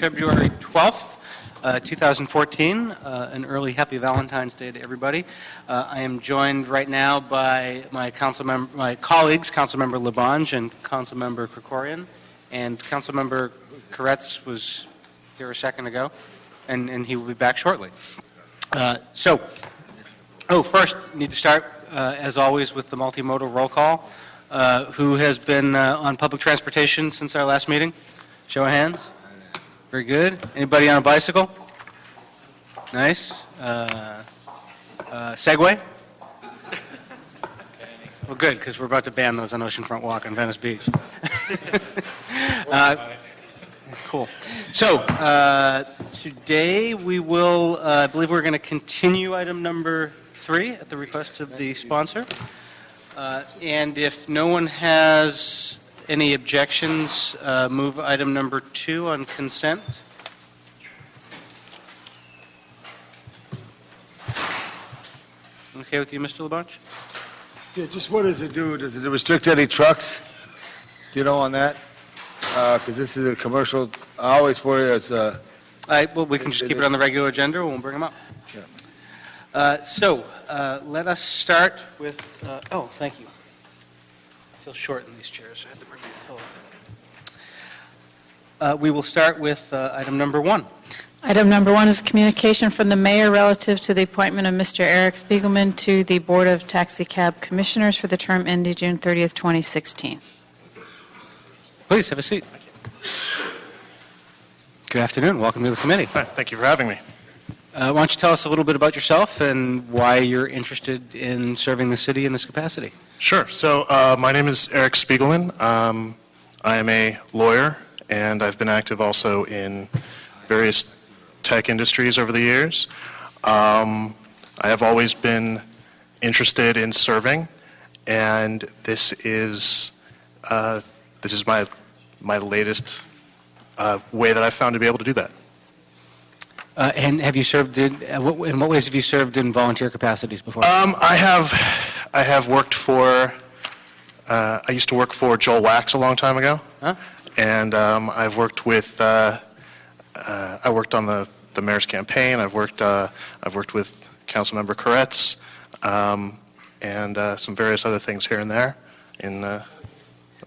February 12th, 2014. An early happy Valentine's Day to everybody. I am joined right now by my colleagues, Councilmember Labange and Councilmember Krikorian, and Councilmember Koretz was here a second ago, and he will be back shortly. First, need to start, as always, with the multimodal roll call. Who has been on public transportation since our last meeting? Show of hands. Very good. Anybody on a bicycle? Nice. Segway? Well, good, because we're about to ban those on Oceanfront Walk on Venice Beach. Cool. So, today we will, I believe we're going to continue item number 3 at the request of the sponsor. And if no one has any objections, move item number 2 on consent. Okay with you, Mr. Labange? Yeah, just what does it do? Does it restrict any trucks? Do you know on that? Because this is a commercial. I always worry it's... Well, we can just keep it on the regular agenda. We won't bring them up. Yeah. Let us start with... thank you. I feel short in these chairs, so I had to bring my pillow. We will start with item number 1. Item number 1 is communication from the mayor relative to the appointment of Mr. Eric Spiegelman to the Board of Taxi Cab Commissioners for the term ending June 30th, 2016. Please have a seat. Good afternoon. Welcome to the committee. Hi, thank you for having me. Why don't you tell us a little bit about yourself and why you're interested in serving the city in this capacity? Sure. So my name is Eric Spiegelman. I am a lawyer, and I've been active also in various tech industries over the years. I have always been interested in serving, and this is my latest way that I've found to be able to do that. And have you served in what ways have you served in volunteer capacities before? I have worked for. I used to work for Joel Wax a long time ago, and I've worked with. I worked on the mayor's campaign. I've worked with Councilmember Koretz, and some various other things here and there in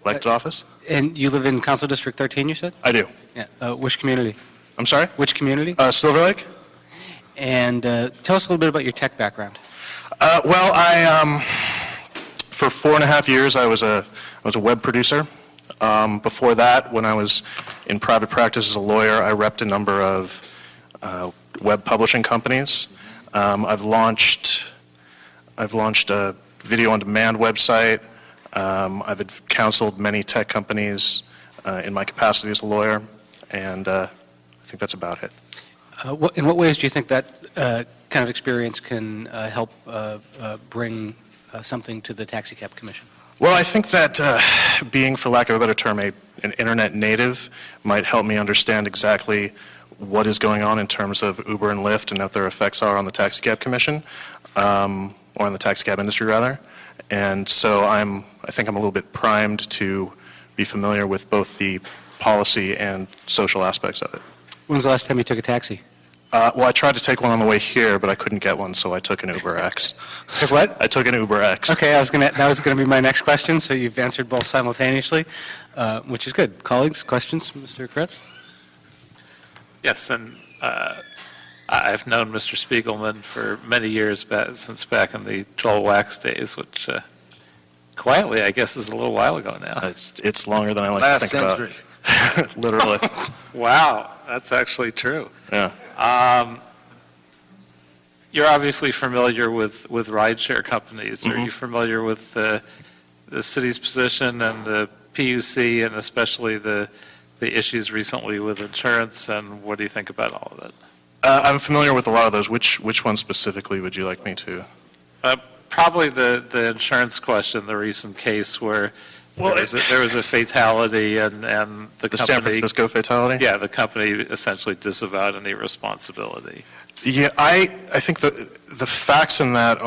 elected office. And you live in Council District 13, you said? I do. Yeah. Which community? I'm sorry? Which community? Silver Lake. And tell us a little bit about your tech background. For 4.5 years, I was a web producer. Before that, when I was in private practice as a lawyer, I repped a number of web publishing companies. I've launched a video-on-demand website. I've counseled many tech companies in my capacity as a lawyer, and I think that's about it. In what ways do you think that kind of experience can help bring something to the Taxi Cab Commission? Well, I think that being, for lack of a better term, an internet native might help me understand exactly what is going on in terms of Uber and Lyft and what their effects are on the Taxi Cab Commission, or on the taxi cab industry, rather. And so I think I'm a little bit primed to be familiar with both the policy and social aspects of it. When was the last time you took a taxi? Well, I tried to take one on the way here, but I couldn't get one, so I took an Uber X. Took what? I took an Uber X. Okay, that was going to be my next question, so you've answered both simultaneously, which is good. Colleagues, questions, Mr. Koretz? Yes, and I've known Mr. Spiegelman for many years, since back in the Joel Wax days, which quietly, I guess, is a little while ago now. It's longer than I like Last to think century. about. Literally. Wow, that's actually true. Yeah. You're obviously familiar with rideshare companies. Are you familiar with the city's position and the PUC, and especially the issues recently with insurance, and what do you think about all of it? I'm familiar with a lot of those. Which one specifically would you like me to? Probably the insurance question, the recent case where there was a fatality, and the company, San Francisco fatality? Yeah, the company essentially disavowed any responsibility. Yeah, I think the facts in that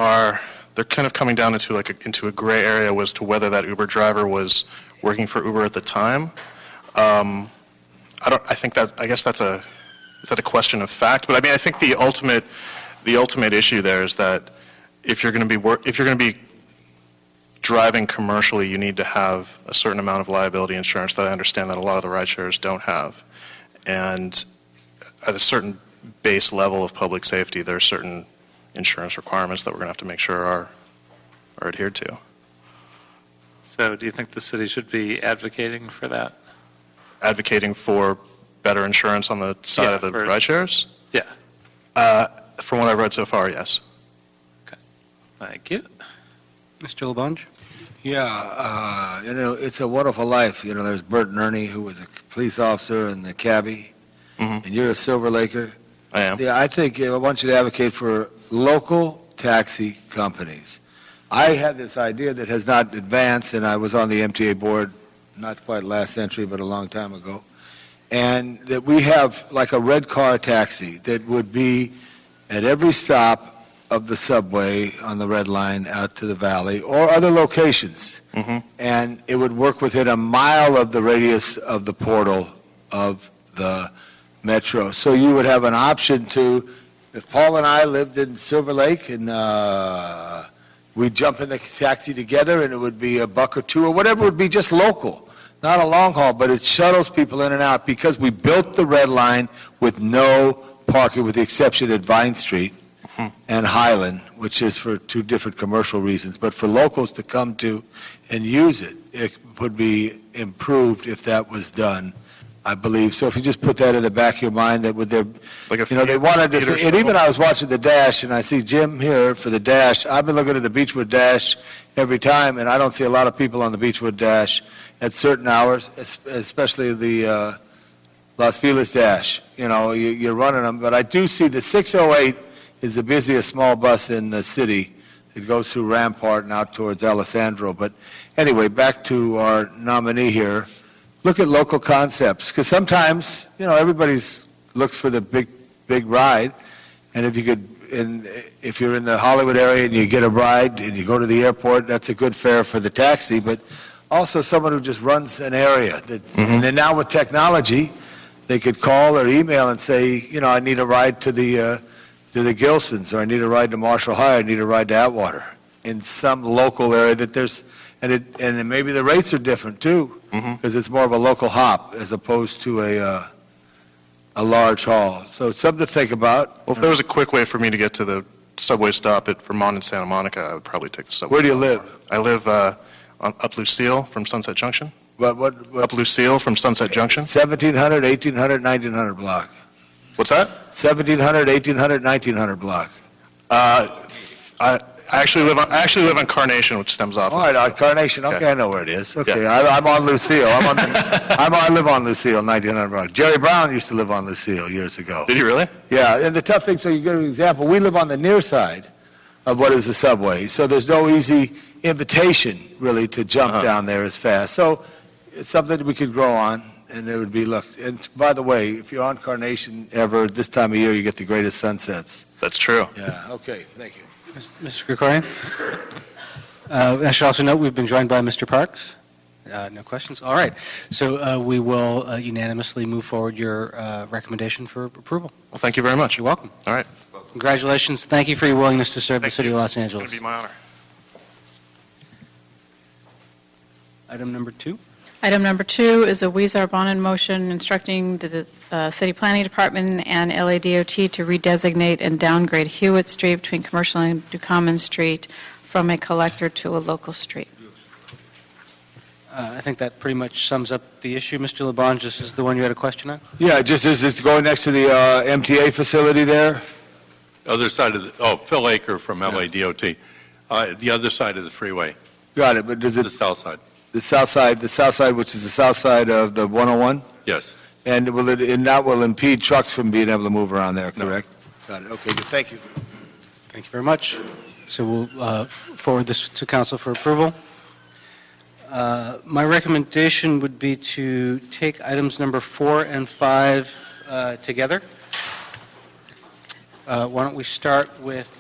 they're kind of coming down into a gray area as to whether that Uber driver was working for Uber at the time. I think that, I guess is that a question of fact? But I mean, I think the ultimate issue there is that if you're going to be driving commercially, you need to have a certain amount of liability insurance that I understand that a lot of the ride shares don't have. And at a certain base level of public safety, there are certain insurance requirements that we're going to have to make sure are adhered to. So do you think the city should be advocating for that? Advocating for better insurance on the side of the ride shares? Yeah. From what I've read so far, yes. Okay. Thank you. Mr. Labange? Yeah, it's a wonderful life. There's Bert and Ernie, who was a police officer, and the cabbie, and you're a Silver Laker. I am. Yeah, I think I want you to advocate for local taxi companies. I had this idea that has not advanced, and I was on the MTA board, not quite last century, but a long time ago, and that we have like a red car taxi that would be at every stop of the subway on the red line out to the valley or other locations, and it would work within a mile of the radius of the portal of the metro. So you would have an option to, if Paul and I lived in Silver Lake and we'd jump in the taxi together and it would be $1 or $2 or whatever, it would be just local, not a long haul, but it shuttles people in and out because we built the red line with no parking with the exception at Vine Street and Highland, which is for two different commercial reasons, but for locals to come to and use it, it would be improved if that was done, I believe. So if you just put that in the back of your mind, that would there, they wanted to say, and even I was watching the Dash, and I see Jim here for the Dash. I've been looking at the Beechwood Dash every time, and I don't see a lot of people on the Beechwood Dash at certain hours, especially the Las Feliz Dash. You're running them, but I do see the 608 is the busiest small bus in the city. It goes through Rampart and out towards Alessandro. But anyway, back to our nominee here. Look at local concepts, because sometimes, everybody looks for the big ride, and if you're in the Hollywood area and you get a ride and you go to the airport, that's a good fare for the taxi, but also someone who just runs an area. And then now with technology, they could call or email and say, I need a ride to the Gilsons, or I need a ride to Marshall High, I need a ride to Atwater, in some local area that there's, and then maybe the rates are different too, because it's more of a local hop as opposed to a large haul. So it's something to think about. Well, if there was a quick way for me to get to the subway stop at Vermont and Santa Monica, I would probably take the subway. Where do you live? I live up Lucille from Sunset Junction. What? Up Lucille from Sunset Junction. 1700, 1800, 1900 block. What's that? 1700, 1800, 1900 block. I actually live on Carnation, which stems off. All right, on Carnation. Okay, I know where it is. Okay, Yeah. I'm on Lucille. I live on Lucille, 1900 block. Jerry Brown used to live on Lucille years ago. Did you really? Yeah, and the tough thing, so you give an example, we live on the near side of what is the subway, so there's no easy invitation, really, to jump down there as fast. So it's something that we could grow on, and it would be, look, and by the way, if you're on Carnation ever, this time of year, you get the greatest sunsets. That's true. Yeah, okay, thank you. Mr. Krikorian? I should also note we've been joined by Mr. Parks. No questions? All right. So we will unanimously move forward your recommendation for approval. Well, thank you very much. You're welcome. All right. Congratulations. Thank you for your willingness to serve the Thank City you. of Los It's Angeles. going to be my honor. Item number 2. Item number 2 is a Weezer Bonin motion instructing the City Planning Department and LADOT to redesignate and downgrade Hewitt Street between Commercial and Ducommon Street from a collector to a local street. I think that pretty much sums up the issue. Mr. Labange, this is the one you had a question on? Yeah, just is it's going next to the MTA facility there? Other side of Phil Aker from LADOT. The other side of the freeway, Got it, but does it, the south side. the south side, which is the south side of the 101? Yes. And that will impede trucks from being able to move around there, No. correct? Got it, okay, good, thank you. Thank you very much. So we'll forward this to council for approval. My recommendation would be to take items number 4 and 5 together. Why don't we start with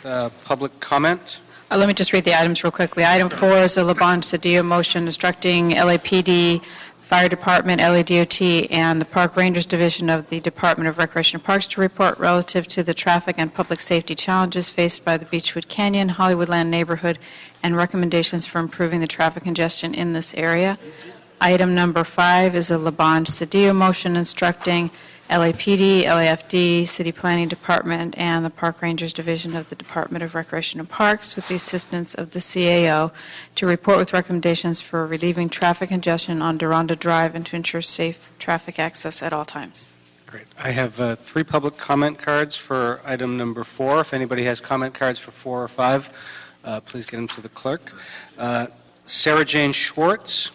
public comment? Let me just read the items real quickly. Item 4 is a Labange Cedillo motion instructing LAPD Fire Department, LADOT, and the Park Rangers Division of the Department of Recreation and Parks to report relative to the traffic and public safety challenges faced by the Beechwood Canyon, Hollywoodland neighborhood, and recommendations for improving the traffic congestion in this area. Item number 5 is a Labange-Cedillo motion instructing LAPD, LAFD, City Planning Department, and the Park Rangers Division of the Department of Recreation and Parks, with the assistance of the CAO, to report with recommendations for relieving traffic congestion on Deronda Drive and to ensure safe traffic access at all times. Great. I have 3 public comment cards for item number 4. If anybody has comment cards for 4 or 5, please get them to the clerk. Sarah Jane Schwartz,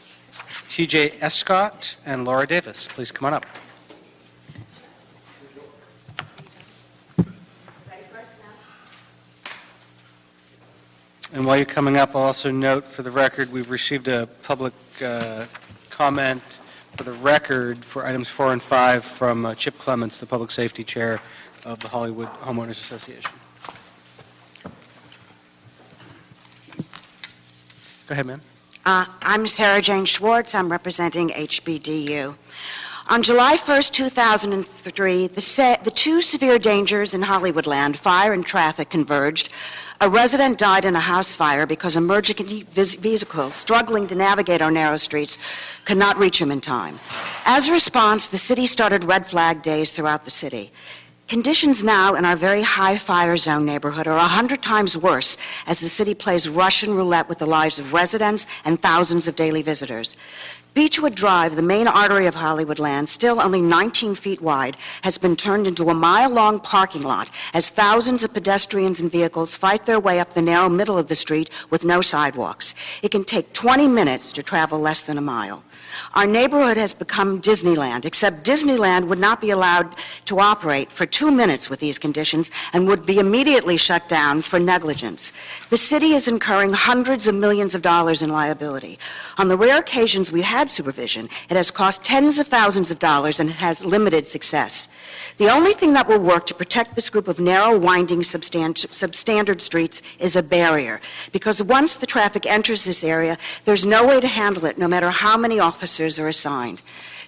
TJ Escott, and Laura Davis. Please come on up. And while you're coming up, I'll also note for the record, we've received a public comment for the record for items 4 and 5 from Chip Clements, the Public Safety Chair of the Hollywood Homeowners Association. Go ahead, ma'am. I'm Sarah Jane Schwartz. I'm representing HBDU. On July 1st, 2003, the 2 severe dangers in Hollywoodland, fire and traffic, converged. A resident died in a house fire because emergency vehicles struggling to navigate our narrow streets could not reach him in time. As a response, the city started red flag days throughout the city. Conditions now in our very high fire zone neighborhood are 100 times worse as the city plays Russian roulette with the lives of residents and thousands of daily visitors. Beechwood Drive, the main artery of Hollywoodland, still only 19 feet wide, has been turned into a mile-long parking lot as thousands of pedestrians and vehicles fight their way up the narrow middle of the street with no sidewalks. It can take 20 minutes to travel less than a mile. Our neighborhood has become Disneyland, except Disneyland would not be allowed to operate for 2 minutes with these conditions and would be immediately shut down for negligence. The city is incurring hundreds of millions of dollars in liability. On the rare occasions we had supervision, it has cost tens of thousands of dollars and it has limited success. The only thing that will work to protect this group of narrow, winding, substandard streets is a barrier, because once the traffic enters this area, there's no way to handle it, no matter how many officers are assigned.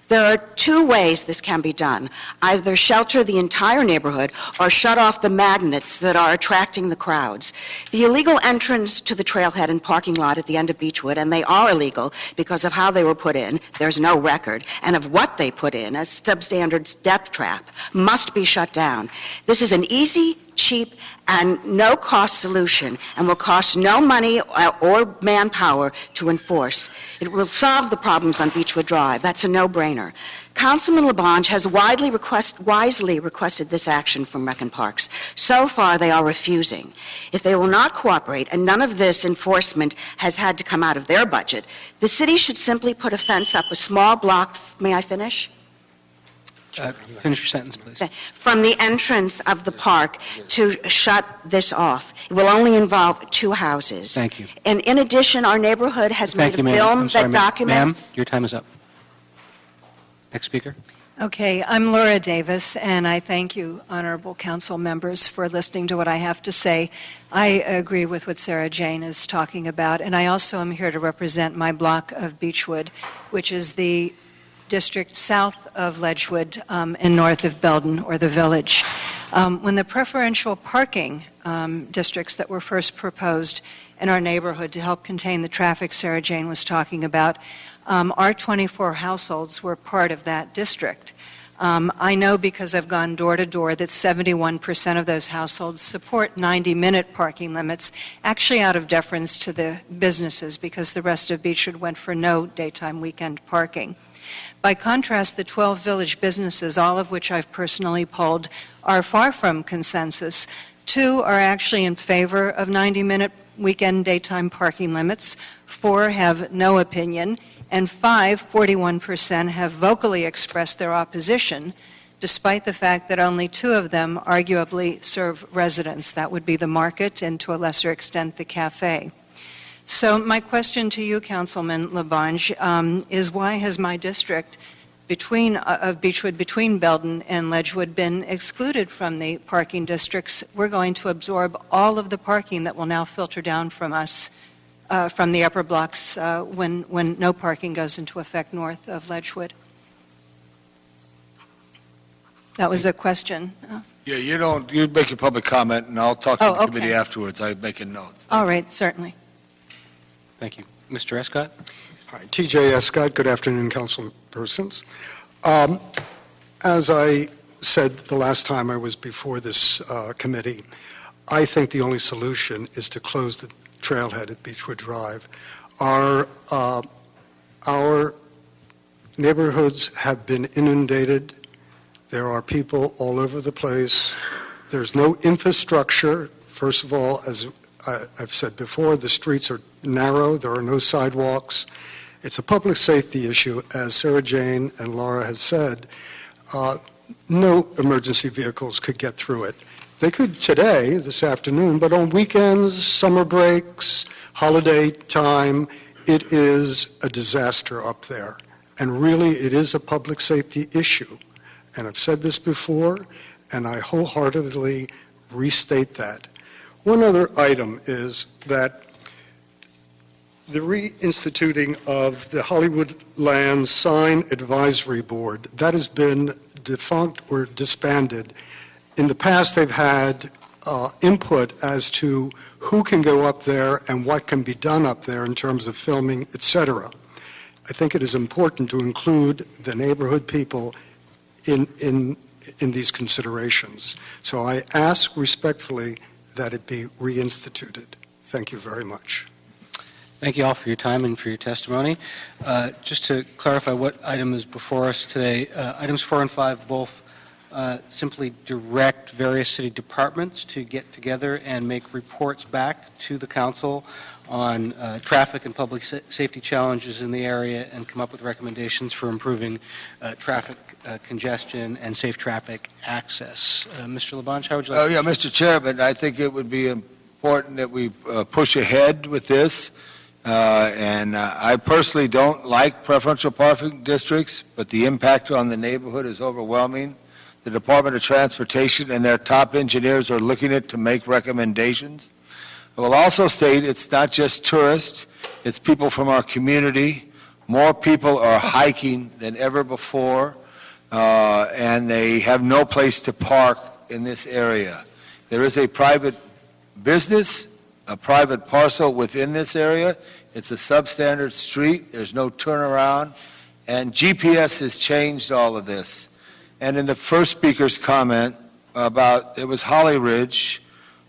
There are 2 ways this can be done. Either shelter the entire neighborhood or shut off the magnets that are attracting the crowds. The illegal entrance to the trailhead and parking lot at the end of Beechwood, and they are illegal because of how they were put in, there's no record, and of what they put in, a substandard death trap, must be shut down. This is an easy, cheap, and no-cost solution and will cost no money or manpower to enforce. It will solve the problems on Beechwood Drive. That's a no-brainer. Councilman Labange has wisely requested this action from Rec and Parks. So far, they are refusing. If they will not cooperate, and none of this enforcement has had to come out of their budget, the city should simply put a fence up a small block. May I finish? Finish your sentence, please. From the entrance of the park to shut this off. It will only involve 2 houses. Thank you. And in addition, our neighborhood has Thank made you, a ma'am. film I'm sorry, that ma'am. documents... Ma'am, your time is up. Next speaker. Okay, I'm Laura Davis, and I thank you, honorable council members, for listening to what I have to say. I agree with what Sarah Jane is talking about, and I also am here to represent my block of Beechwood, which is the district south of Ledgewood and north of Belden, or the village. When the preferential parking districts that were first proposed in our neighborhood to help contain the traffic Sarah Jane was talking about, our 24 households were part of that district. I know, because I've gone door to door, that 71% of those households support 90-minute parking limits, actually out of deference to the businesses, because the rest of Beechwood went for no daytime weekend parking. By contrast, the 12 village businesses, all of which I've personally polled, are far from consensus. 2 are actually in favor of 90-minute weekend daytime parking limits. 4 have no opinion. And 41% have vocally expressed their opposition, despite the fact that only 2 of them arguably serve residents. That would be the market and, to a lesser extent, the cafe. So my question to you, Councilman Labange, is why has my district of Beechwood between Belden and Ledgewood been excluded from the parking districts? We're going to absorb all of the parking that will now filter down from us from the upper blocks when no parking goes into effect north of Ledgewood. That was a question. Yeah, you make your public comment, and I'll talk to Oh, the okay. committee afterwards. I'm making notes. All right, certainly. Thank you. Mr. Escott? Hi, TJ Escott. Good afternoon, council persons. As I said the last time I was before this committee, I think the only solution is to close the trailhead at Beechwood Drive. Our neighborhoods have been inundated. There are people all over the place. There's no infrastructure. First of all, as I've said before, the streets are narrow. There are no sidewalks. It's a public safety issue, as Sarah Jane and Laura has said. No emergency vehicles could get through it. They could today, this afternoon, but on weekends, summer breaks, holiday time, it is a disaster up there. And really, it is a public safety issue. And I've said this before, and I wholeheartedly restate that. One other item is that the reinstituting of the Hollywood Land Sign Advisory Board, that has been defunct or disbanded. In the past, they've had input as to who can go up there and what can be done up there in terms of filming, etc. I think it is important to include the neighborhood people in these considerations. So I ask respectfully that it be reinstituted. Thank you very much. Thank you all for your time and for your testimony. Just to clarify what item is before us today, items 4 and 5 both simply direct various city departments to get together and make reports back to the council on traffic and public safety challenges in the area and come up with recommendations for improving traffic congestion and safe traffic access. Mr. Labange, how would you like to Mr. Chairman, I think it would be important that we push ahead with this. And I personally don't like preferential parking districts, but the impact on the neighborhood is overwhelming. The Department of Transportation and their top engineers are looking at it to make recommendations. I will also state it's not just tourists, it's people from our community. More people are hiking than ever before, and they have no place to park in this area. There is a private business, a private parcel within this area. It's a substandard street. There's no turnaround, and GPS has changed all of this. And in the first speaker's comment about, it was Holly Ridge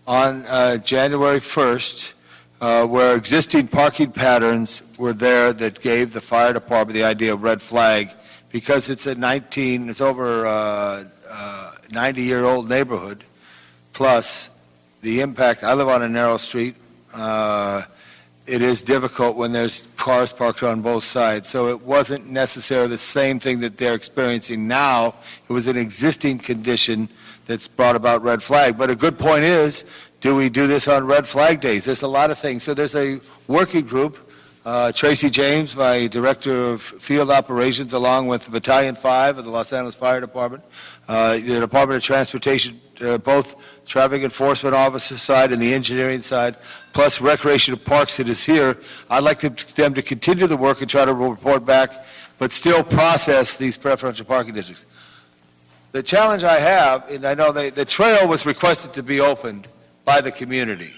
on January 1st, where existing parking patterns were there that gave the fire department the idea of red flag, because it's it's over a 90-year-old neighborhood, plus the impact. I live on a narrow street. It is difficult when there's cars parked on both sides. So it wasn't necessarily the same thing that they're experiencing now. It was an existing condition that's brought about red flag. But a good point is, do we do this on red flag days? There's a lot of things. So there's a working group. Tracy James, my Director of Field Operations, along with Battalion 5 of the Los Angeles Fire Department, the Department of Transportation, both traffic enforcement officer side and the engineering side, plus Recreation of Parks that is here. I'd like them to continue the work and try to report back, but still process these preferential parking districts. The challenge I have, and I know the trail was requested to be opened by the community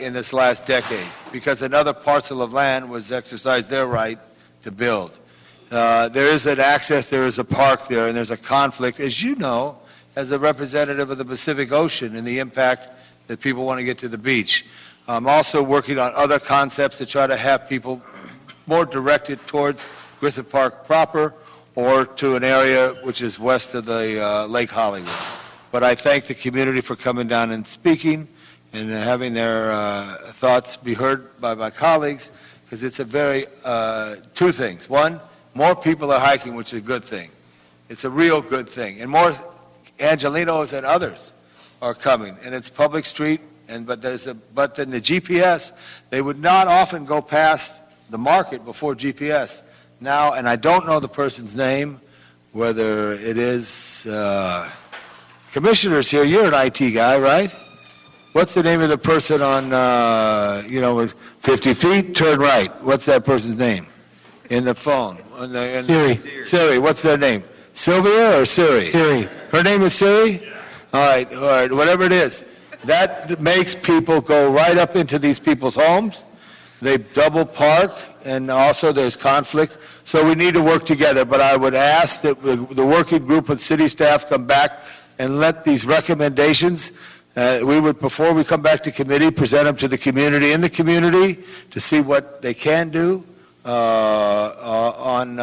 in this last decade because another parcel of land was exercised their right to build. There is an access, there is a park there, and there's a conflict, as you know, as a representative of the Pacific Ocean and the impact that people want to get to the beach. I'm also working on other concepts to try to have people more directed towards Griffith Park proper or to an area which is west of the Lake Hollywood. But I thank the community for coming down and speaking and having their thoughts be heard by my colleagues, because it's a very, two things. One, more people are hiking, which is a good thing. It's a real good thing. And more Angelinos and others are coming, and it's public street, but then the GPS, they would not often go past the market before GPS. Now, and I don't know the person's name, whether it is, Commissioner's here, you're an IT guy, right? What's the name of the person on, 50 feet, turn right. What's that person's name? In the phone. Siri. Siri, what's their name? Sylvia or Siri? Siri. Her name is Siri? All right, whatever it is. That makes people go right up into these people's homes. They double park, and also there's conflict. So we need to work together, but I would ask that the working group with city staff come back and let these recommendations, before we come back to committee, present them to the community in the community to see what they can do on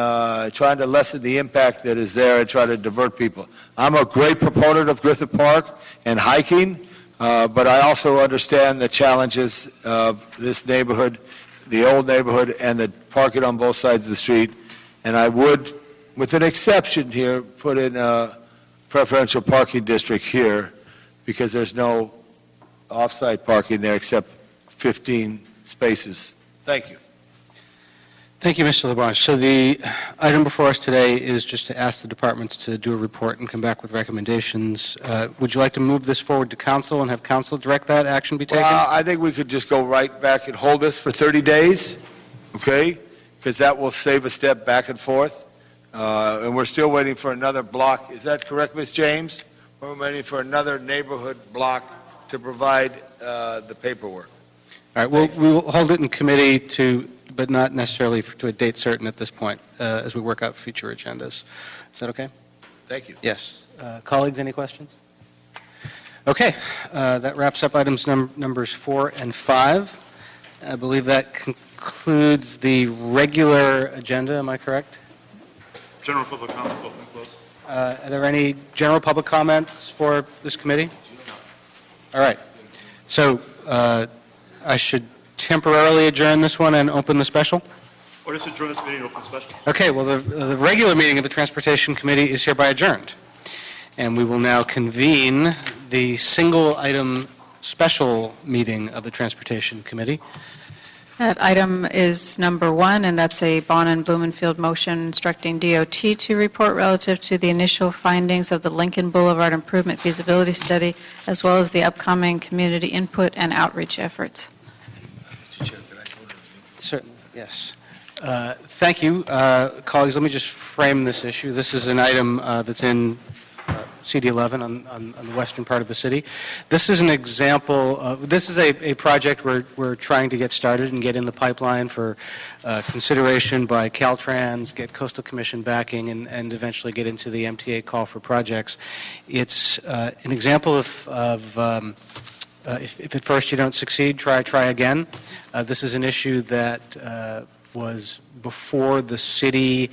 trying to lessen the impact that is there and try to divert people. I'm a great proponent of Griffith Park and hiking, but I also understand the challenges of this neighborhood, the old neighborhood, and the parking on both sides of the street. And I would, with an exception here, put in a preferential parking district here because there's no off-site parking there except 15 spaces. Thank you. Thank you, Mr. LaBranche. So the item before us today is just to ask the departments to do a report and come back with recommendations. Would you like to move this forward to council and have council direct that action be taken? Well, I think we could just go right back and hold this for 30 days, okay? Because that will save a step back and forth. And we're still waiting for another block. Is that correct, Ms. James? We're waiting for another neighborhood block to provide the paperwork. All right, we will hold it in committee but not necessarily to a date certain at this point as we work out future agendas. Is that okay? Thank you. Yes. Colleagues, any questions? Okay. That wraps up items numbers 4 and 5. I believe that concludes the regular agenda. Am I correct? General public comment, open and close. Are there any general public comments for this committee? All right. So I should temporarily adjourn this one and open the special? Or just adjourn this meeting and open special. Okay, well, the regular meeting of the Transportation Committee is hereby adjourned. And we will now convene the single item special meeting of the Transportation Committee. That item is number 1, and that's a Bonn and Blumenfield motion instructing DOT to report relative to the initial findings of the Lincoln Boulevard Improvement Feasibility Study, as well as the upcoming community input and outreach efforts. Certainly, yes. Thank you. Colleagues, let me just frame this issue. This is an item that's in CD11 on the western part of the city. This is an example of, this is a project we're trying to get started and get in the pipeline for consideration by Caltrans, get Coastal Commission backing, and eventually get into the MTA call for projects. It's an example of if at first you don't succeed, try again. This is an issue that was before the city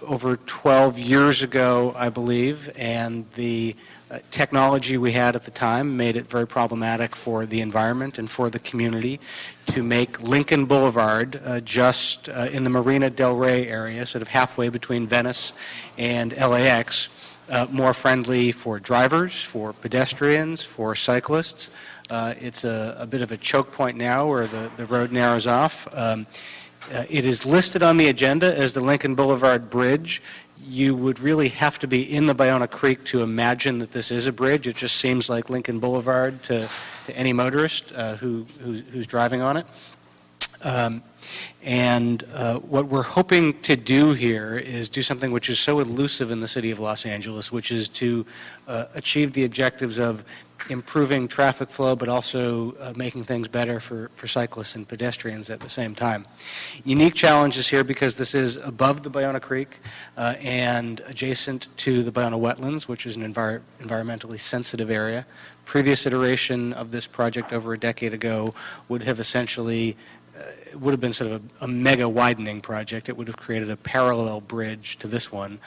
over 12 years ago, I believe, and the technology we had at the time made it very problematic for the environment and for the community to make Lincoln Boulevard just in the Marina Del Rey area, sort of halfway between Venice and LAX, more friendly for drivers, for pedestrians, for cyclists. It's a bit of a choke point now where the road narrows off. It is listed on the agenda as the Lincoln Boulevard Bridge. You would really have to be in the Bayona Creek to imagine that this is a bridge. It just seems like Lincoln Boulevard to any motorist who's driving on it. And what we're hoping to do here is do something which is so elusive in the city of Los Angeles, which is to achieve the objectives of improving traffic flow, but also making things better for cyclists and pedestrians at the same time. Unique challenges here because this is above the Bayona Creek and adjacent to the Bayona wetlands, which is an environmentally sensitive area. Previous iteration of this project over a decade ago would have essentially would have been sort of a mega widening project. It would have created a parallel bridge to this one,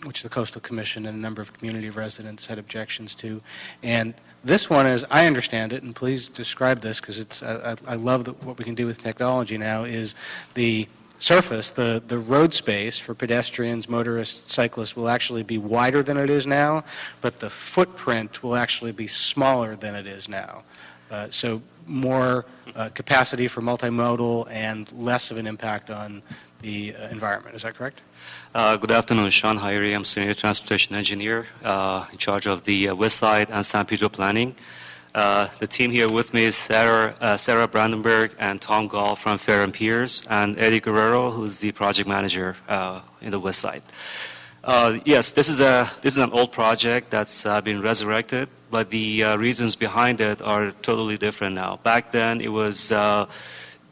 which the Coastal Commission and a number of community residents had objections to. And this one, as I understand it, and please describe this because it's I love what we can do with technology now, is the surface, the road space for pedestrians, motorists, cyclists will actually be wider than it is now, but the footprint will actually be smaller than it is now. So more capacity for multimodal and less of an impact on the environment. Is that correct? Good afternoon, Sean Hyrie. I'm Senior Transportation Engineer in charge of the West Side and San Pedro Planning. The team here with me is Sarah Brandenburg and Tom Gall from Fair and Pierce, and Eddie Guerrero, who's the project manager in the West Side. Yes, this is an old project that's been resurrected, but the reasons behind it are totally different now. Back then, it was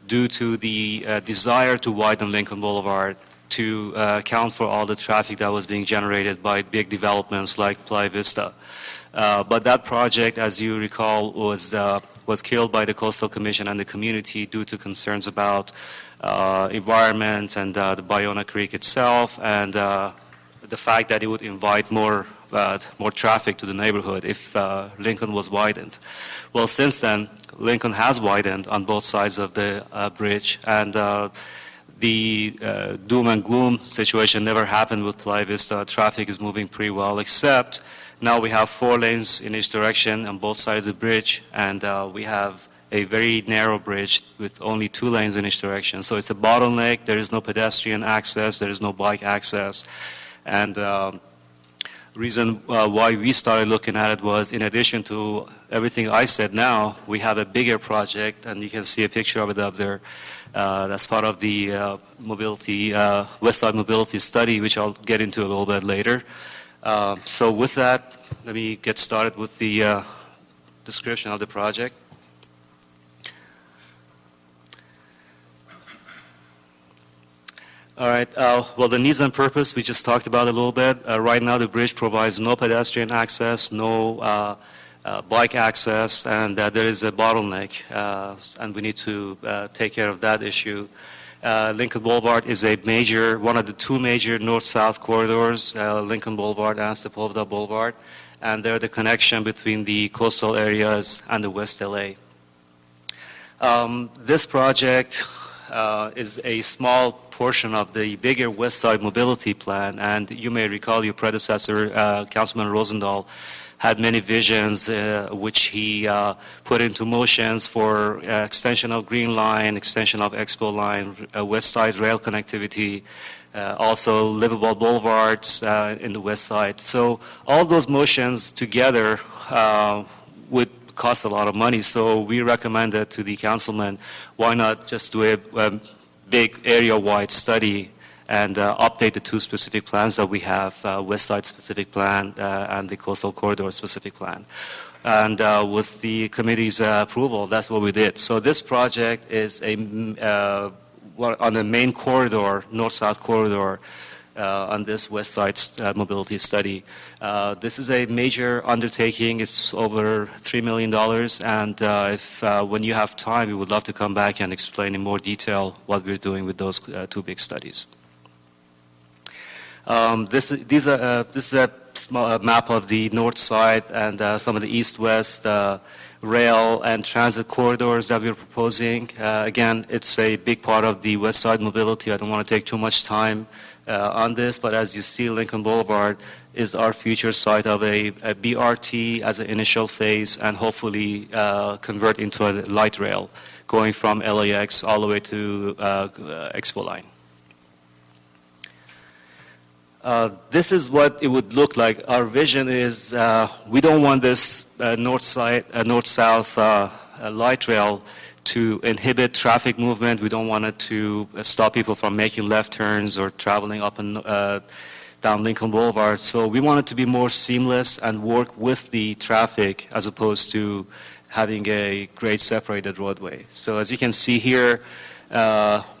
due to the desire to widen Lincoln Boulevard to account for all the traffic that was being generated by big developments like Playa Vista. But that project, as you recall, was killed by the Coastal Commission and the community due to concerns about environment and the Bayona Creek itself, and the fact that it would invite more traffic to the neighborhood if Lincoln was widened. Well, since then, Lincoln has widened on both sides of the bridge, and the doom and gloom situation never happened with Playa Vista. Traffic is moving pretty well, except now we have 4 lanes in each direction on both sides of the bridge, and we have a very narrow bridge with only 2 lanes in each direction. So it's a bottleneck. There is no pedestrian access. There is no bike access. And reason why we started looking at it was, in addition to everything I said now, we have a bigger project, and you can see a picture of it up there. That's part of the West Side Mobility Study, which I'll get into a little bit later. So with that, let me get started with the description of the project. All right. Well, the needs and purpose, we just talked about a little bit. Right now, the bridge provides no pedestrian access, no bike access, and there is a bottleneck, and we need to take care of that issue. Lincoln Boulevard is one of the 2 major north-south corridors, Lincoln Boulevard and Sepulveda Boulevard, and they're the connection between the coastal areas and the West LA. This project is a small portion of the bigger West Side Mobility Plan, and you may recall your predecessor, Councilman Rosendahl, had many visions which he put into motions for extension of Green Line, extension of Expo Line, West Side rail connectivity, also livable boulevards in the West Side. So all those motions together would cost a lot of money. So we recommended to the councilman, why not just do a big area-wide study and update the 2 specific plans that we have, West Side specific plan and the Coastal Corridor specific plan. And with the committee's approval, that's what we did. So this project is on the main corridor, north-south corridor, on this West Side mobility study. This is a major undertaking. It's over $3 million, and when you have time, we would love to come back and explain in more detail what we're doing with those 2 big studies. This is a small map of the north side and some of the east-west rail and transit corridors that we're proposing. Again, it's a big part of the West Side mobility. I don't want to take too much time on this, but as you see, Lincoln Boulevard is our future site of a BRT as an initial phase, and hopefully convert into a light rail going from LAX all the way to Expo Line. This is what it would look like. Our vision is we don't want this north-south light rail to inhibit traffic movement. We don't want it to stop people from making left turns or traveling up and down Lincoln Boulevard. So we want it to be more seamless and work with the traffic as opposed to having a grade separated roadway. So as you can see here,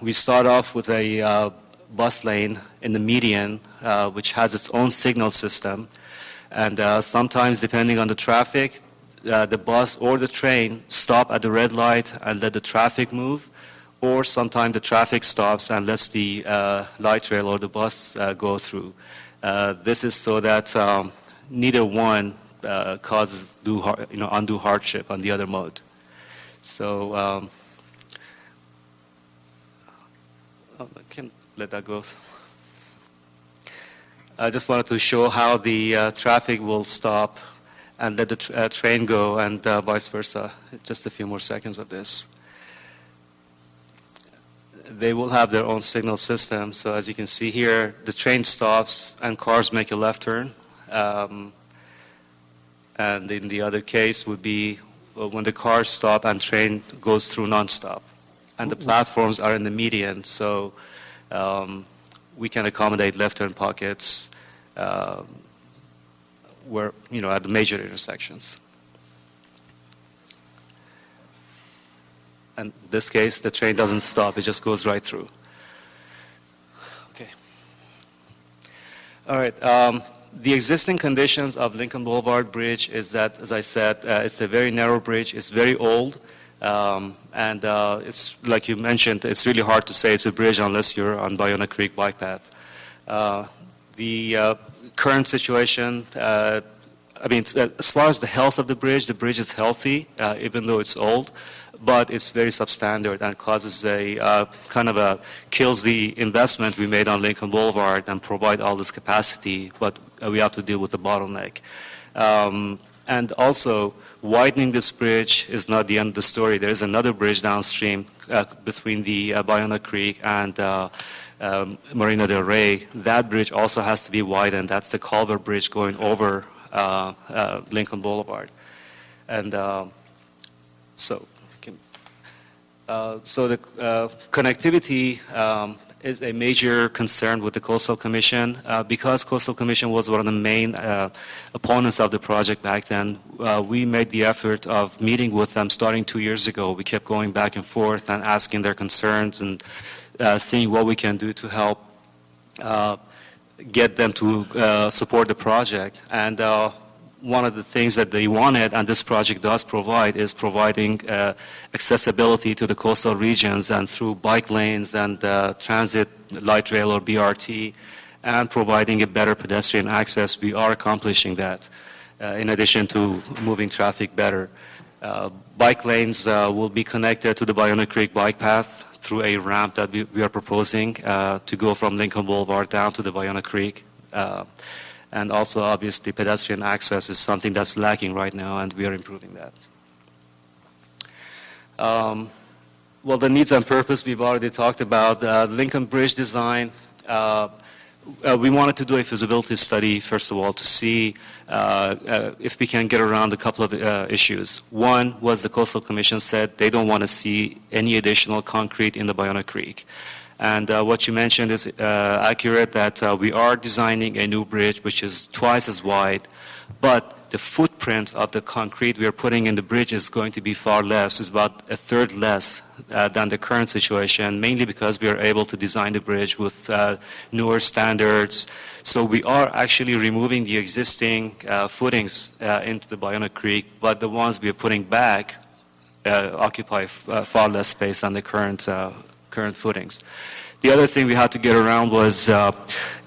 we start off with a bus lane in the median, which has its own signal system. And sometimes, depending on the traffic, the bus or the train stop at the red light and let the traffic move, or sometimes the traffic stops and lets the light rail or the bus go through. This is so that neither one causes undue hardship on the other mode. So I can let that go. I just wanted to show how the traffic will stop and let the train go, and vice versa. Just a few more seconds of this. They will have their own signal system. So as you can see here, the train stops and cars make a left turn. And in the other case would be when the cars stop and train goes through nonstop. And the platforms are in the median, so we can accommodate left turn pockets where, at the major intersections. And in this case, the train doesn't stop, it just goes right through. Okay. All right. The existing conditions of Lincoln Boulevard Bridge is that, as I said, it's a very narrow bridge, it's very old, and it's, like you mentioned, it's really hard to say it's a bridge unless you're on Ballona Creek bike path. The current situation, as far as the health of the bridge is healthy, even though it's old, but it's very substandard and causes kills the investment we made on Lincoln Boulevard and provide all this capacity, but we have to deal with the bottleneck. And also, widening this bridge is not the end of the story. There is another bridge downstream between the Ballona Creek and Marina del Rey. That bridge also has to be widened. That's the Culver Bridge going over Lincoln Boulevard. And so the connectivity is a major concern with the Coastal Commission. Because Coastal Commission was one of the main opponents of the project back then, we made the effort of meeting with them starting 2 years ago. We kept going back and forth and asking their concerns and seeing what we can do to help get them to support the project. And one of the things that they wanted, and this project does provide, is providing accessibility to the coastal regions and through bike lanes and transit light rail or BRT, and providing a better pedestrian access. We are accomplishing that in addition to moving traffic better. Bike lanes will be connected to the Ballona Creek bike path through a ramp that we are proposing to go from Lincoln Boulevard down to the Ballona Creek. And also, obviously, pedestrian access is something that's lacking right now, and we are improving that. Well, the needs and purpose we've already talked about. Lincoln Bridge design, we wanted to do a feasibility study, first of all, to see if we can get around a couple of issues. One was the Coastal Commission said they don't want to see any additional concrete in the Ballona Creek. And what you mentioned is accurate, that we are designing a new bridge which is twice as wide, but the footprint of the concrete we are putting in the bridge is going to be far less. It's about a third less than the current situation, mainly because we are able to design the bridge with newer standards. So we are actually removing the existing footings into the Ballona Creek, but the ones we are putting back occupy far less space than the current footings. The other thing we had to get around was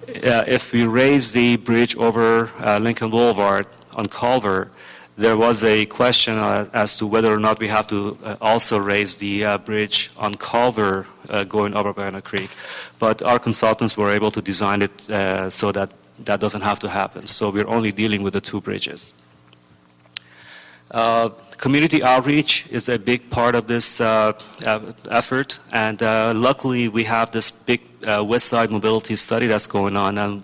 if we raise the bridge over Lincoln Boulevard on Culver, there was a question as to whether or not we have to also raise the bridge on Culver going over Ballona Creek. But our consultants were able to design it so that that doesn't have to happen. So we're only dealing with the two bridges. Community outreach is a big part of this effort, and luckily we have this big West Side mobility study that's going on, and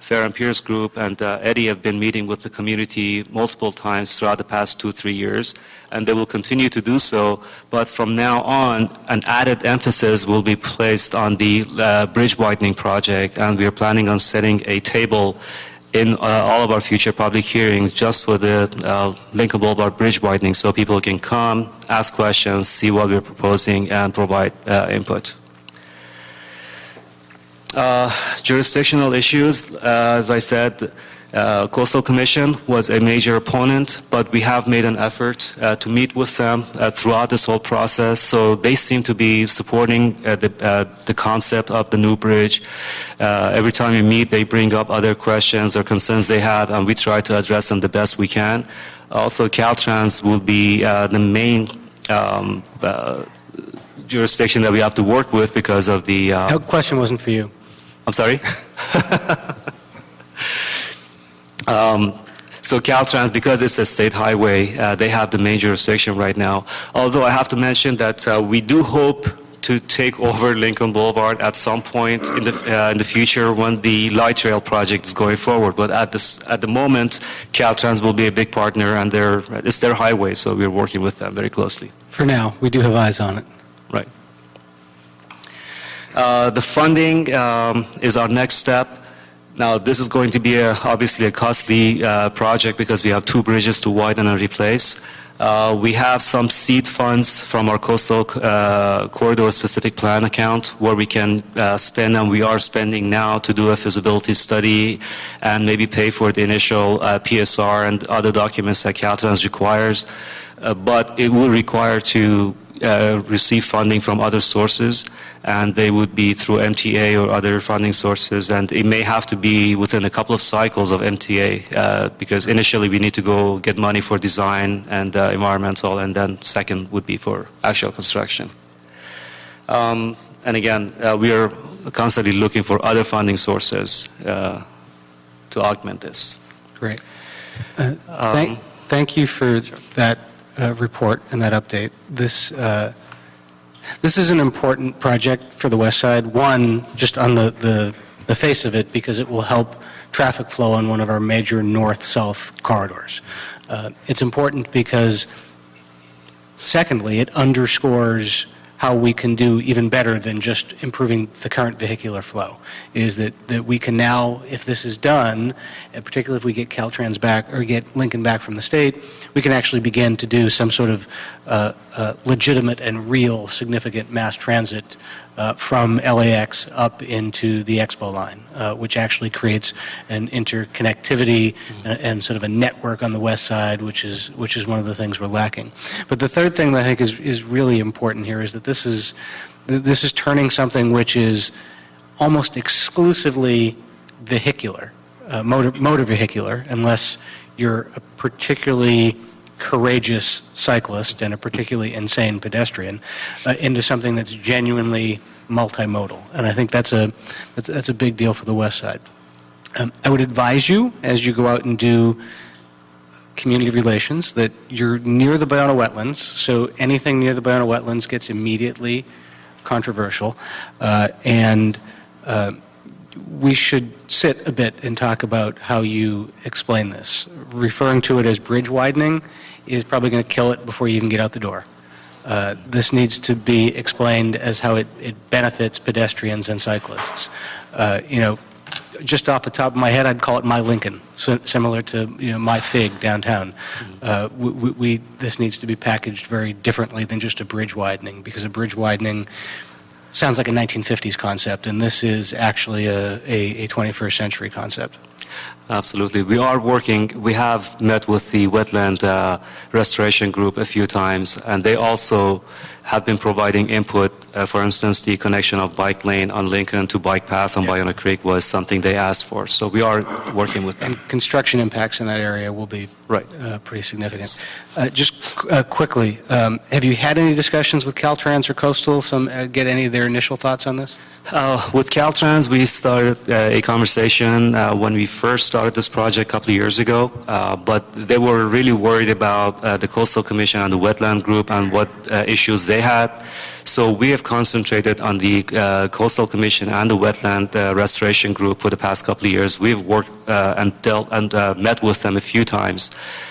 Fair and Pierce Group and Eddie have been meeting with the community multiple times throughout the past 2-3 years, and they will continue to do so. But from now on, an added emphasis will be placed on the bridge widening project, and we are planning on setting a table in all of our future public hearings just for the Lincoln Boulevard bridge widening, so people can come, ask questions, see what we're proposing, and provide input. Jurisdictional issues, as I said, Coastal Commission was a major opponent, but we have made an effort to meet with them throughout this whole process. So they seem to be supporting the concept of the new bridge. Every time we meet, they bring up other questions or concerns they have, and we try to address them the best we can. Also, Caltrans will be the main jurisdiction that we have to work with because of the... That question wasn't for you. I'm sorry? So Caltrans, because it's a state highway, they have the main jurisdiction right now. Although I have to mention that we do hope to take over Lincoln Boulevard at some point in the future when the light rail project is going forward. But at the moment, Caltrans will be a big partner, and it's their highway, so we're working with them very closely. For now, we do have eyes on it. Right. The funding is our next step. Now, this is going to be obviously a costly project because we have 2 bridges to widen and replace. We have some seed funds from our coastal corridor specific plan account where we can spend, and we are spending now to do a feasibility study and maybe pay for the initial PSR and other documents that Caltrans requires. But it will require to receive funding from other sources, and they would be through MTA or other funding sources, and it may have to be within a couple of cycles of MTA because initially we need to go get money for design and environmental, and then second would be for actual construction. And again, we are constantly looking for other funding sources to augment this. Great. Thank you for that report and that update. This is an important project for the West Side. One, just on the face of it, because it will help traffic flow on one of our major north-south corridors. It's important because, secondly, it underscores how we can do even better than just improving the current vehicular flow, is that we can now, if this is done, and particularly if we get Caltrans back or get Lincoln back from the state, we can actually begin to do some sort of legitimate and real significant mass transit from LAX up into the Expo line, which actually creates an interconnectivity and sort of a network on the west side, which is one of the things we're lacking. But the third thing that I think is really important here is that this is turning something which is almost exclusively vehicular, motor vehicular, unless you're a particularly courageous cyclist and a particularly insane pedestrian, into something that's genuinely multimodal. And I think that's a big deal for the West Side. I would advise you, as you go out and do community relations, that you're near the Bayona wetlands, so anything near the Bayona wetlands gets immediately controversial, and we should sit a bit and talk about how you explain this. Referring to it as bridge widening is probably going to kill it before you even get out the door. This needs to be explained as how it benefits pedestrians and cyclists. Just off the top of my head, I'd call it my Lincoln, similar to my Fig downtown. This needs to be packaged very differently than just a bridge widening, because a bridge widening sounds like a 1950s concept, and this is actually a 21st century concept. Absolutely. We are working, we have met with the wetland restoration group a few times, and they also have been providing input. For instance, the connection of bike lane on Lincoln to bike path on Bayona Creek was something they asked for. So we are working with them. And construction impacts in that area will be pretty significant. Just quickly, have you had any discussions with Caltrans or Coastal? Get any of their initial thoughts on this? With Caltrans, we started a conversation when we first started this project a couple of years ago, but they were really worried about the Coastal Commission and the Wetland Group and what issues they had. So we have concentrated on the Coastal Commission and the Wetland Restoration Group for the past couple of years. We've worked and met with them a few times,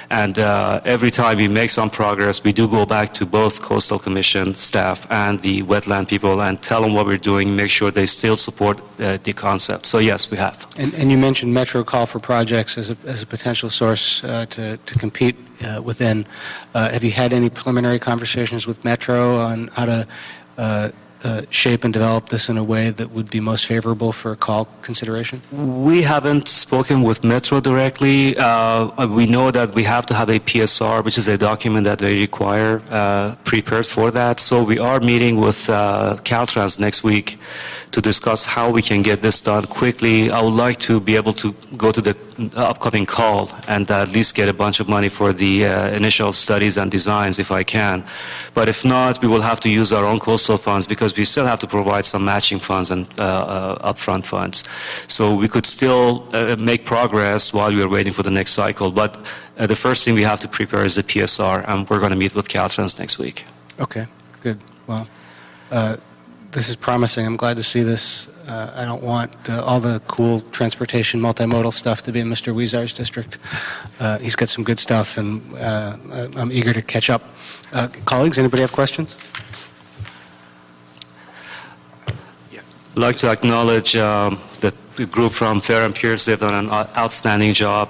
and every time we make some progress, we do go back to both Coastal Commission staff and the wetland people and tell them what we're doing, make sure they still support the concept. So yes, we have. And you mentioned Metro call for projects as a potential source to compete within. Have you had any preliminary conversations with Metro on how to shape and develop this in a way that would be most favorable for call consideration? We haven't spoken with Metro directly. We know that we have to have a PSR, which is a document that they require prepared for that. So we are meeting with Caltrans next week to discuss how we can get this done quickly. I would like to be able to go to the upcoming call and at least get a bunch of money for the initial studies and designs if I can. But if not, we will have to use our own coastal funds because we still have to provide some matching funds and upfront funds. So we could still make progress while we are waiting for the next cycle. But the first thing we have to prepare is the PSR, and we're going to meet with Caltrans next week. Okay, good. Well, This is promising. I'm glad to see this. I don't want all the cool transportation multimodal stuff to be in Mr. Weezar's district. He's got some good stuff, and I'm eager to catch up. Colleagues, anybody have questions? I'd like to acknowledge that the group from Fair and Pierce. They've done an outstanding job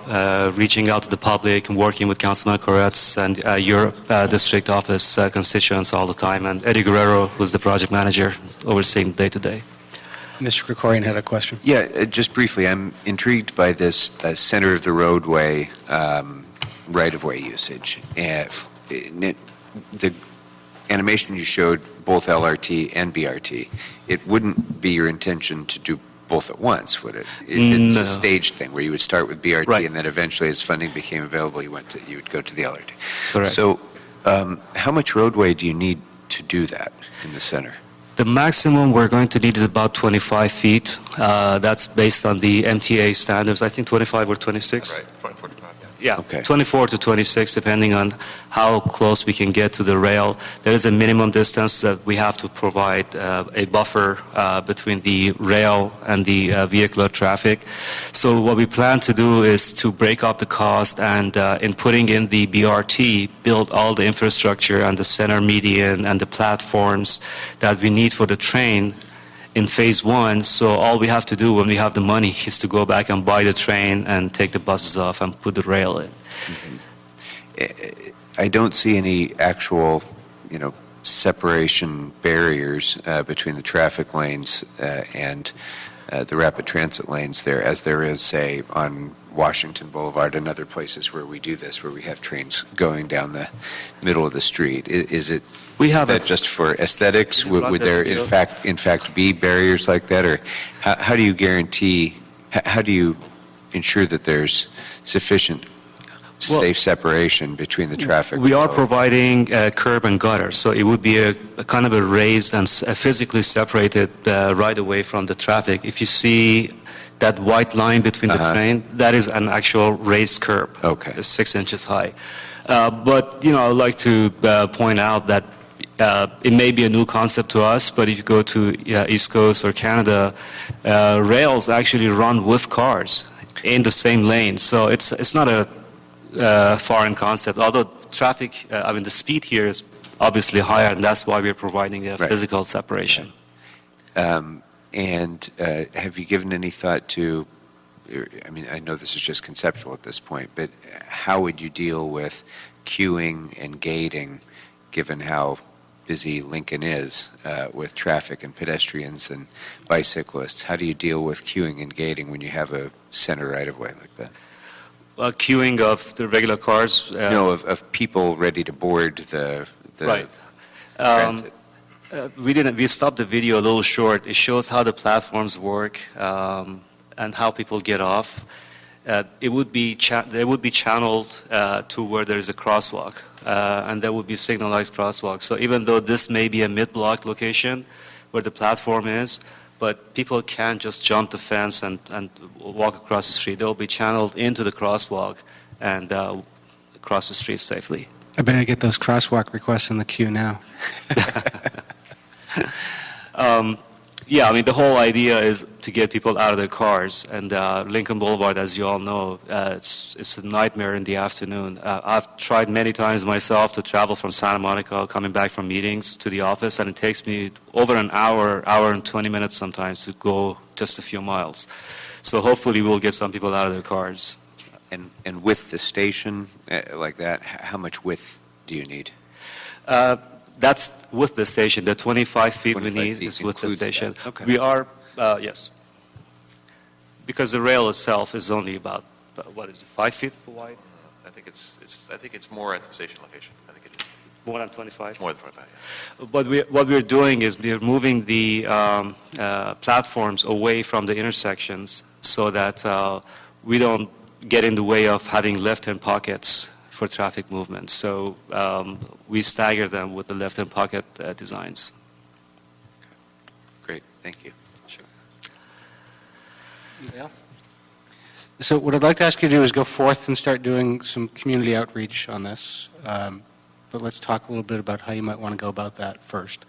reaching out to the public and working with Councilman Koretz and your district office constituents all the time. And Eddie Guerrero, who's the project manager, overseeing day-to-day. Mr. Krikorian had a question. Yeah, just briefly, I'm intrigued by this center of the roadway right-of-way usage. The animation you showed, both LRT and BRT, it wouldn't be your intention to do both at once, would it? It's No. a staged thing where you would start with BRT Right. and then eventually, as funding became available, you would go to the LRT. Correct. So, how much roadway do you need to do that in the center? The maximum we're going to need is about 25 feet. That's based on the MTA standards. I think 25 or 26. Right, 45. Yeah, Okay. 24 to 26, depending on how close we can get to the rail. There is a minimum distance that we have to provide a buffer between the rail and the vehicular traffic. So what we plan to do is to break up the cost and in putting in the BRT, build all the infrastructure and the center median and the platforms that we need for the train in phase one. So all we have to do when we have the money is to go back and buy the train and take the buses off and put the rail in. I don't see any actual, separation barriers between the traffic lanes and the rapid transit lanes there, as there is, say, on Washington Boulevard and other places where we do this, where we have trains going down the middle of the street. Is it that just for aesthetics? Would there in fact be barriers like that, or how do you guarantee? How do you ensure that there's sufficient safe separation between the traffic? We are providing curb and gutter, so it would be a kind of a raised and physically separated right away from the traffic. If you see that white line between the train, that is an actual raised curb. Okay. It's 6 inches high. But, I'd like to point out that it may be a new concept to us, but if you go to East Coast or Canada, rails actually run with cars in the same lane. So it's not a foreign concept, although the speed here is obviously higher, and that's why we're providing a physical separation. And have you given any thought to, I know this is just conceptual at this point, but how would you deal with queuing and gating, given how busy Lincoln is with traffic and pedestrians and bicyclists? How do you deal with queuing and gating when you have a center right-of-way like that? Queuing of the regular cars? No, of people ready to board the right. transit. We stopped the video a little short. It shows how the platforms work and how people get off. They would be channeled to where there is a crosswalk, and there would be signalized crosswalk. So even though this may be a mid-block location where the platform is, but people can't just jump the fence and walk across the street. They'll be channeled into the crosswalk and cross the street safely. I better get those crosswalk requests in the queue now. The whole idea is to get people out of their cars. And Lincoln Boulevard, as you all know, it's a nightmare in the afternoon. I've tried many times myself to travel from Santa Monica, coming back from meetings to the office, and it takes me over an hour and 20 minutes sometimes to go just a few miles. So hopefully we'll get some people out of their cars. And with the station like that, how much width do you need? That's with the station. The 25 feet 25 we need feet is with the station. that. Okay. We are, yes. Because the rail itself is only about, 5 feet wide? I think it's more at the station location. I think it is More than 25? more than 25. Yeah. But what we're doing is we're moving the platforms away from the intersections so that we don't get in the way of having left-hand pockets for traffic movement. So we stagger them with the left-hand pocket designs. Great, thank you. Sure. Anybody else? So what I'd like to ask you to do is go forth and start doing some community outreach on this. but let's talk a little bit about how you might want to go about that first.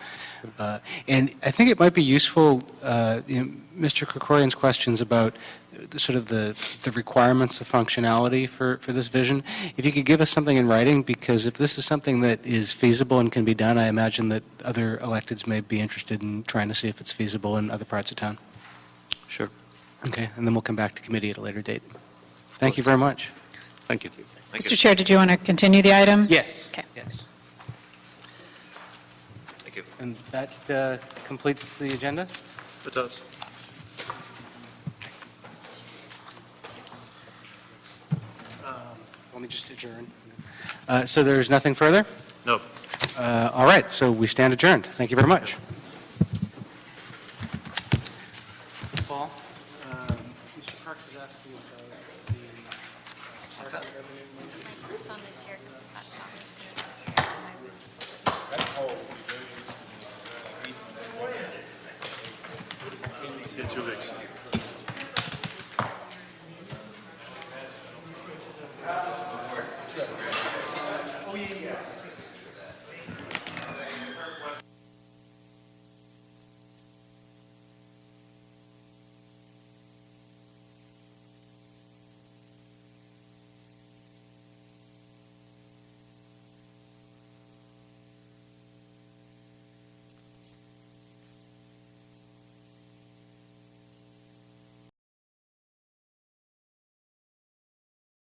And I think it might be useful, Mr. Krikorian's questions about the requirements of functionality for this vision. If you could give us something in writing, because if this is something that is feasible and can be done, I imagine that other electeds may be interested in trying to see if it's feasible in other parts of town. Sure. Okay, and then we'll come back to committee at a later date. Thank you very much. Thank you. Mr. Chair, did you want to continue the item? Yes. Okay. Yes. Thank you. And that completes the agenda? It does. Let me just adjourn. So there's nothing further? No. All right, so we stand adjourned. Thank you very much. Paul, Mr. Parks is asking about the parking revenue. In 2 weeks.